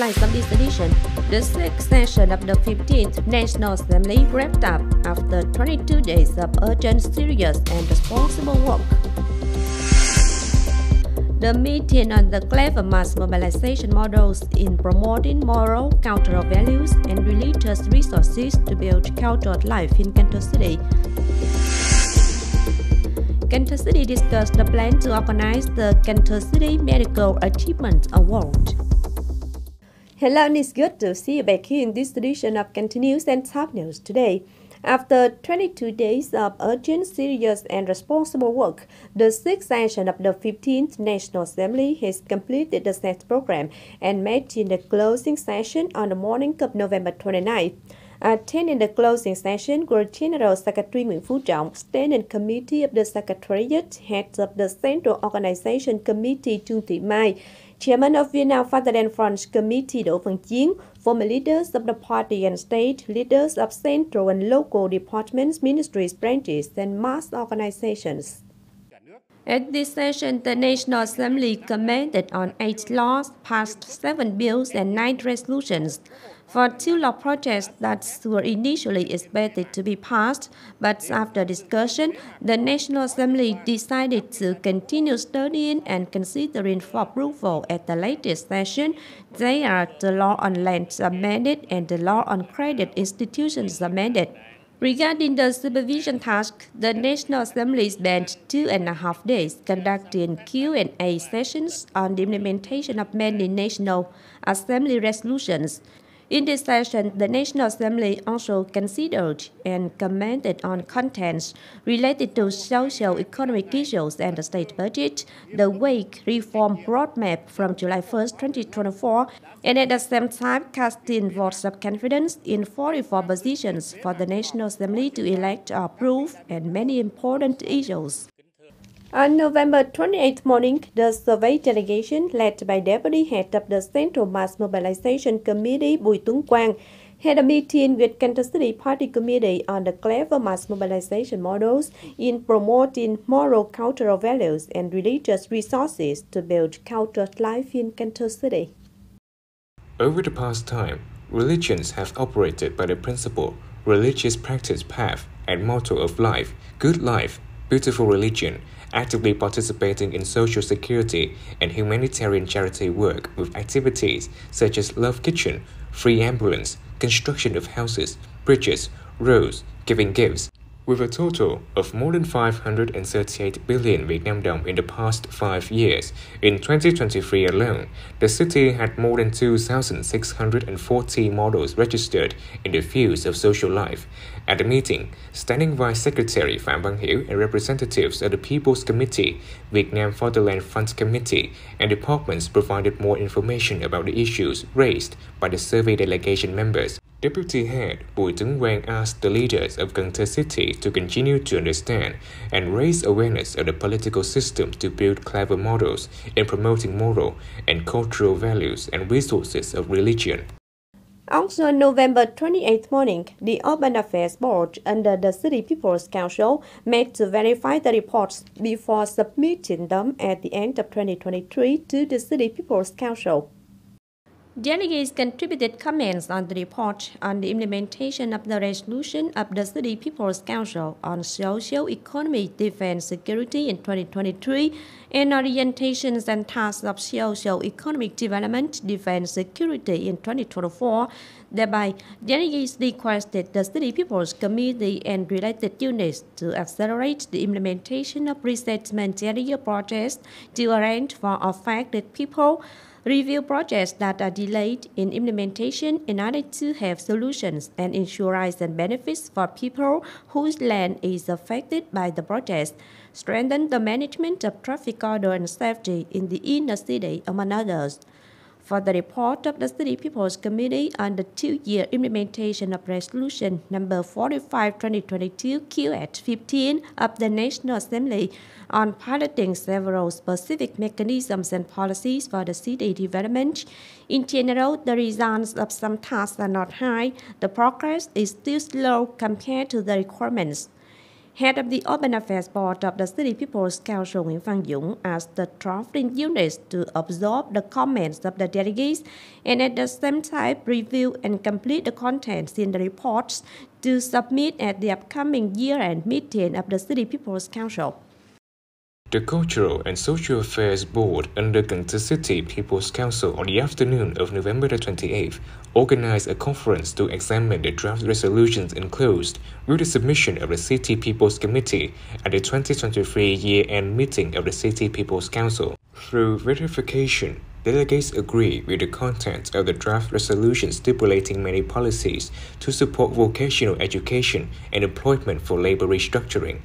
highlights of this edition. The sixth session of the 15th National Assembly wrapped up after 22 days of urgent, serious and responsible work. The meeting on the clever mass mobilization models in promoting moral, cultural values and religious resources to build cultural life in Cần Thơ City. Cần Thơ City discussed the plan to organize the Cần Thơ City Medical Achievement Award. Hello, and it's good to see you back here in this edition of Cần Thơ News and Top News today. After 22 days of urgent, serious and responsible work, the sixth session of the 15th National Assembly has completed the set program and met in the closing session on the morning of November 29. Attending the closing session were General Secretary Nguyễn Phú Trọng, Standing Committee of the Secretariat, Heads of the Central Organization Committee Chương Thị Mai, Chairman of Vietnam Fatherland Front Committee Đỗ Văn Chiến, former leaders of the party and state, leaders of central and local departments, ministries, branches, and mass organizations. At this session, the National Assembly commented on 8 laws, passed 7 bills and 9 resolutions. For 2 law projects that were initially expected to be passed, but after discussion, the National Assembly decided to continue studying and considering for approval at the latest session. They are the law on land amended and the law on credit institutions amended. Regarding the supervision task, the National Assembly spent 2.5 days conducting Q&A sessions on the implementation of many National Assembly resolutions. In this session, the National Assembly also considered and commented on contents related to socio-economic issues and the state budget, the wage reform roadmap from July 1, 2024, and at the same time casting votes of confidence in 44 positions for the National Assembly to elect or approve and many important issues. On November 28th morning, the survey delegation, led by Deputy Head of the Central Mass Mobilization Committee Bùi Tuấn Quang, had a meeting with Cần Thơ City Party Committee on the clever mass mobilization models in promoting moral, cultural values and religious resources to build cultural life in Cần Thơ City. Over the past time, religions have operated by the principle, religious practice path and motto of life, good life, beautiful religion, actively participating in social security and humanitarian charity work with activities such as Love Kitchen, free ambulance, construction of houses, bridges, roads, giving gifts. With a total of more than 538 billion Vietnam dong in the past 5 years, in 2023 alone, the city had more than 2,640 models registered in the fields of social life. At the meeting, Standing Vice Secretary Phạm Văn Hiểu and representatives of the People's Committee, Vietnam Fatherland Front Committee, and departments provided more information about the issues raised by the survey delegation members. Deputy Head Bùi Tuấn Quang asked the leaders of Cần Thơ City to continue to understand and raise awareness of the political system to build clever models in promoting moral and cultural values and resources of religion. Also on November 28th morning, the Urban Affairs Board under the City People's Council met to verify the reports before submitting them at the end of 2023 to the City People's Council. Delegates contributed comments on the report on the implementation of the resolution of the City People's Council on socio-economic defense security in 2023 and orientations and tasks of socio-economic development, defense security in 2024. Thereby, delegates requested the City People's Committee and related units to accelerate the implementation of resettlement area projects to arrange for affected people, review projects that are delayed in implementation in order to have solutions and ensure rights and benefits for people whose land is affected by the projects, strengthen the management of traffic order and safety in the inner city, among others. For the report of the City People's Committee on the 2-year implementation of Resolution number 45/2022 Q@15 of the National Assembly on piloting several specific mechanisms and policies for the city development. In general, the results of some tasks are not high. The progress is still slow compared to the requirements. Head of the Urban Affairs Board of the City People's Council Nguyễn Văn Dũng asked the drafting units to absorb the comments of the delegates and at the same time review and complete the contents in the reports to submit at the upcoming year-end meeting of the City People's Council. The Cultural and Social Affairs Board under Cần Thơ City People's Council on the afternoon of November the 28th organized a conference to examine the draft resolutions enclosed with the submission of the City People's Committee at the 2023 year-end meeting of the City People's Council. Through verification, delegates agree with the content of the draft resolution stipulating many policies to support vocational education and employment for labor restructuring,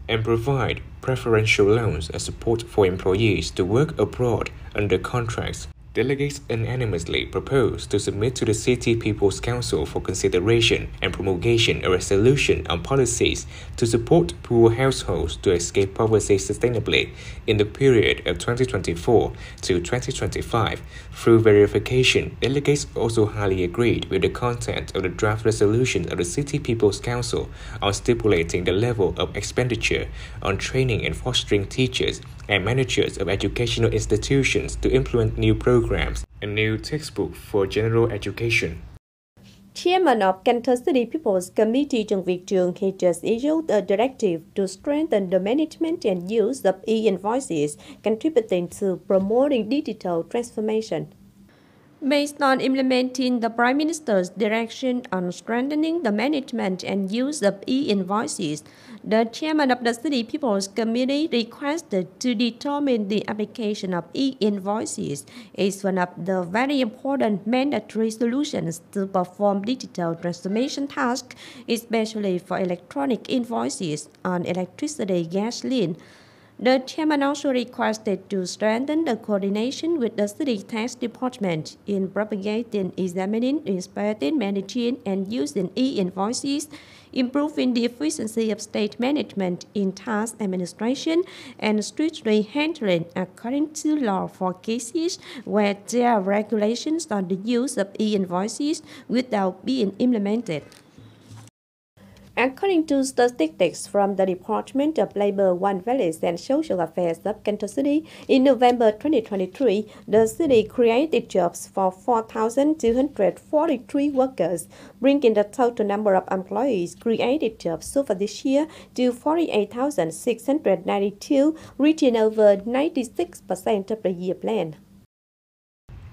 and provide preferential loans as support for employees to work abroad under contracts. Delegates unanimously propose to submit to the City People's Council for consideration and promulgation a resolution on policies to support poor households to escape poverty sustainably in the period of 2024 to 2025. Through verification, delegates also highly agreed with the content of the draft resolution of the City People's Council on stipulating the level of expenditure on training and fostering teachers and managers of educational institutions to implement new programs and new textbook for general education. Chairman of Cần Thơ City People's Committee Chương he just issued a directive to strengthen the management and use of e-invoices, contributing to promoting digital transformation. Based on implementing the Prime Minister's direction on strengthening the management and use of e-invoices, the chairman of the City People's Committee requested to determine the application of e-invoices as one of the very important mandatory solutions to perform digital transformation tasks, especially for electronic invoices on electricity, gasoline. The chairman also requested to strengthen the coordination with the city tax department in propagating, examining, inspecting, managing, and using e-invoices, improving the efficiency of state management in tax administration, and strictly handling according to law for cases where there are regulations on the use of e-invoices without being implemented. According to statistics from the Department of Labor, Welfare and Social Affairs of Cần Thơ City, in November 2023, the city created jobs for 4,243 workers, bringing the total number of employees created jobs so far this year to 48,692, reaching over 96% of the year plan.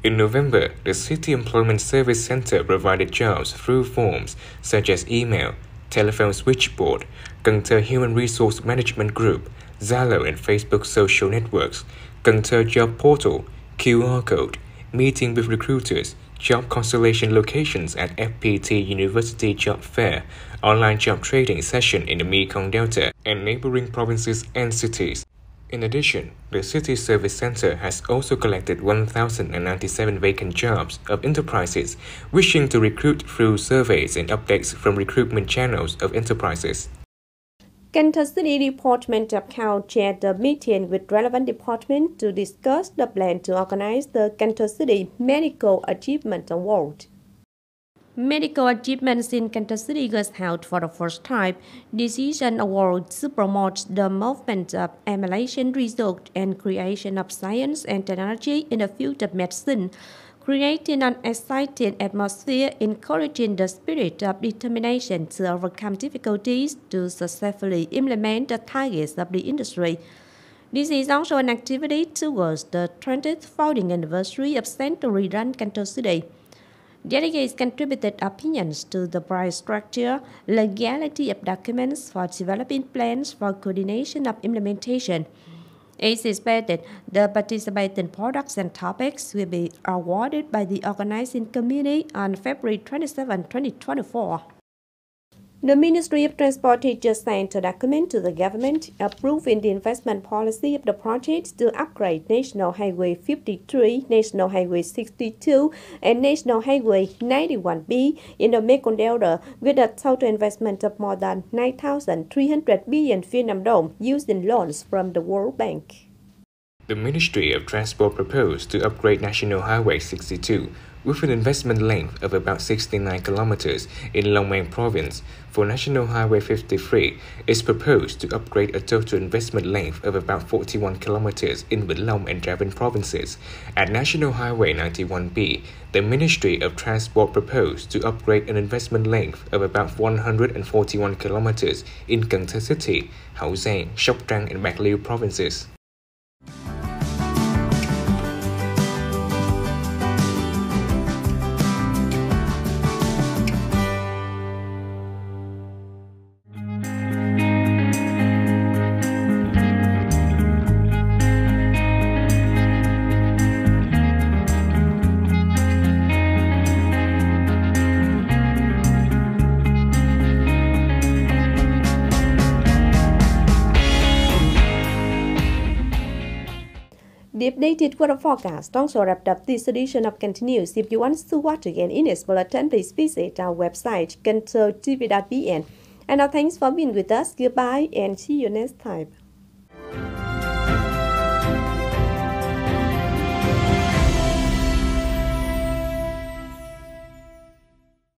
In November, the City Employment Service Center provided jobs through forms such as email, telephone switchboard, Cần Thơ Human Resource Management Group, Zalo and Facebook social networks, Cần Thơ Job Portal, QR code, meeting with recruiters, job consultation locations at FPT University Job Fair, online job trading session in the Mekong Delta and neighboring provinces and cities. In addition, the City Service Center has also collected 1,097 vacant jobs of enterprises wishing to recruit through surveys and updates from recruitment channels of enterprises. Cần Thơ City Department of Health chaired a meeting with relevant departments to discuss the plan to organize the Cần Thơ City Medical Achievement Award. Medical achievements in Cần Thơ City was held for the first time. Decision award to promote the movement of emulation, research, and creation of science and technology in the field of medicine, creating an exciting atmosphere, encouraging the spirit of determination to overcome difficulties to successfully implement the targets of the industry. This is also an activity towards the 20th founding anniversary of Century Run Cần Thơ City. Delegates contributed opinions to the price structure, legality of documents for developing plans for coordination of implementation. As expected, the participating products and topics will be awarded by the organizing committee on February 27, 2024. The Ministry of Transport just sent a document to the government approving the investment policy of the project to upgrade National Highway 53, National Highway 62, and National Highway 91B in the Mekong Delta with a total investment of more than 9,300 billion Vietnam dong using loans from the World Bank. The Ministry of Transport proposed to upgrade National Highway 62, with an investment length of about 69 kilometers in Long An province. For National Highway 53, it's proposed to upgrade a total investment length of about 41 kilometers in Vĩnh Long and Trà Vinh provinces. At National Highway 91B, the Ministry of Transport proposed to upgrade an investment length of about 141 kilometers in Cần Thơ City, Hậu Giang, Sóc Trăng and Bạc Liêu provinces. The updated weather forecast also wrapped up this edition of Continuous. If you want to watch again in its bulletin, please visit our website, kenthotv.vn. And now thanks for being with us. Goodbye and see you next time.